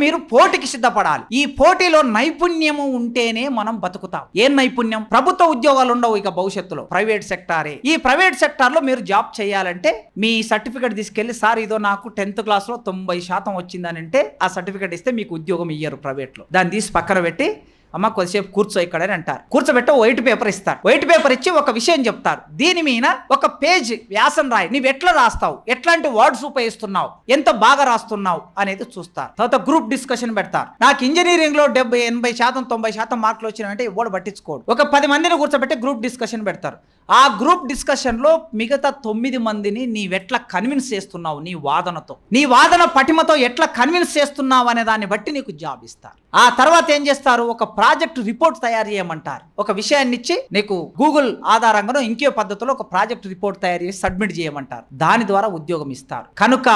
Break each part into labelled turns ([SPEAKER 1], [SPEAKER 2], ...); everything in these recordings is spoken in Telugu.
[SPEAKER 1] మీరు పోటీకి సిద్ధపడాలి. ఈ పోటీలో నైపుణ్యము ఉంటేనే మనం బతుకుతాం. ఏం నైపుణ్యం? ప్రభుత్వ ఉద్యోగాలు ఉండవు ఇక భవిష్యత్తులో, ప్రైవేట్ సెక్టారే. ఈ ప్రైవేట్ సెక్టార్ లో మీరు జాబ్ చేయాలంటే మీ సర్టిఫికేట్ తీసుకెళ్లి, సార్ ఇదో నాకు 10th క్లాస్ లో 90% వచ్చిందని అంటే ఆ సర్టిఫికేట్ ఇస్తే మీకు ఉద్యోగం ఇయ్యరు ప్రైవేట్ లో. దాన్ని తీసి పక్కన పెట్టి, అమ్మ కొద్దిసేపు కూర్చో ఇక్కడ అని అంటారు. కూర్చోబెట్టి వైట్ పేపర్ ఇస్తారు. వైట్ పేపర్ ఇచ్చి ఒక విషయం చెప్తారు. దీని మీద ఒక పేజ్ వ్యాసం రాయి. నువ్వు ఎట్లా రాస్తావు, ఎట్లాంటి వర్డ్స్ ఉపయోగిస్తున్నావు, ఎంత బాగా రాస్తున్నావు అనేది చూస్తారు. తర్వాత గ్రూప్ డిస్కషన్ పెడతారు. నాకు ఇంజనీరింగ్ లో 70-80% 90% మార్కులు వచ్చినాయంటే ఎవడు పట్టించుకోడు. ఒక 10 మందిని కూర్చోబెట్టి గ్రూప్ డిస్కషన్ పెడతారు. ఆ గ్రూప్ డిస్కషన్ లో మిగతా 9 మందిని నీవెట్లా కన్విన్స్ చేస్తున్నావు, నీ వాదనతో, నీ వాదన పటిమతో ఎట్లా కన్విన్స్ చేస్తున్నావు అనే దాన్ని బట్టి నీకు జాబ్ ఇస్తారు. ఆ తర్వాత ఏం చేస్తారు, ఒక ప్రాజెక్ట్ రిపోర్ట్ తయారు చేయమంటారు. ఒక విషయాన్ని ఇచ్చి నీకు గూగుల్ ఆధారంగానో ఇంకే పద్ధతిలో ఒక ప్రాజెక్ట్ రిపోర్ట్ తయారు చేసి సబ్మిట్ చేయమంటారు. దాని ద్వారా ఉద్యోగం ఇస్తారు. కనుక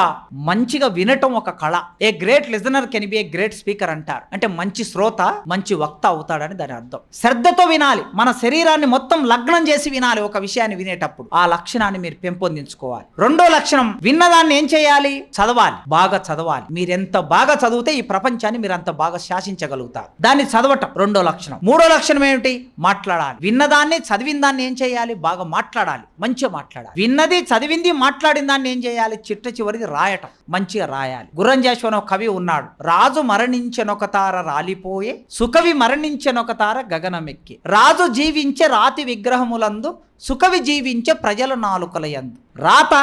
[SPEAKER 1] మంచిగా వినటం ఒక కళ. A great listener can be a great speaker అంటారు. అంటే మంచి శ్రోత మంచి వక్త అవుతాడని దాని అర్థం. శ్రద్ధతో వినాలి. మన శరీరాన్ని మొత్తం లగ్నం చేసి వినాలి. ఒక విషయాన్ని వినేటప్పుడు ఆ లక్షణాన్ని మీరు పెంపొందించుకోవాలి. రెండో లక్షణం, విన్నదాన్ని ఏం చేయాలి, చదవాలి. బాగా చదవాలి. మీరెంత బాగా చదివితే ఈ ప్రపంచాన్ని మీరు అంత బాగా శాసించగలుగుతారు. దాన్ని చదవటం రెండో లక్షణం. మూడో లక్షణం ఏమిటి, మాట్లాడాలి. విన్నదాన్ని చదివిన దాన్ని ఏం చేయాలి, బాగా మాట్లాడాలి, మంచిగా మాట్లాడాలి. విన్నది చదివింది మాట్లాడిన దాన్ని ఏం చేయాలి, చిట్ట చివరిది రాయటం, మంచిగా రాయాలి. గుర్రంజాశ్వ అనే కవి ఉన్నాడు. రాజు మరణించెనొక తార రాలిపోయే, సుకవి మరణించెనొక తార గగనమెక్కి. రాజు జీవించే రాతి విగ్రహములందు, సుకవి జీవించే ప్రజల నాలుకల యందు. రాత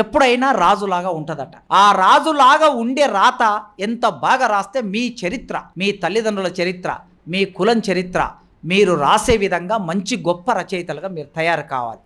[SPEAKER 1] ఎప్పుడైనా రాజులాగా ఉంటుందట. ఆ రాజులాగా ఉండే రాత ఎంత బాగా రాస్తే మీ చరిత్ర, మీ తల్లిదండ్రుల చరిత్ర, మీ కులం చరిత్ర మీరు రాసే విధంగా మంచి గొప్ప రచయితలుగా మీరు తయారు కావాలి.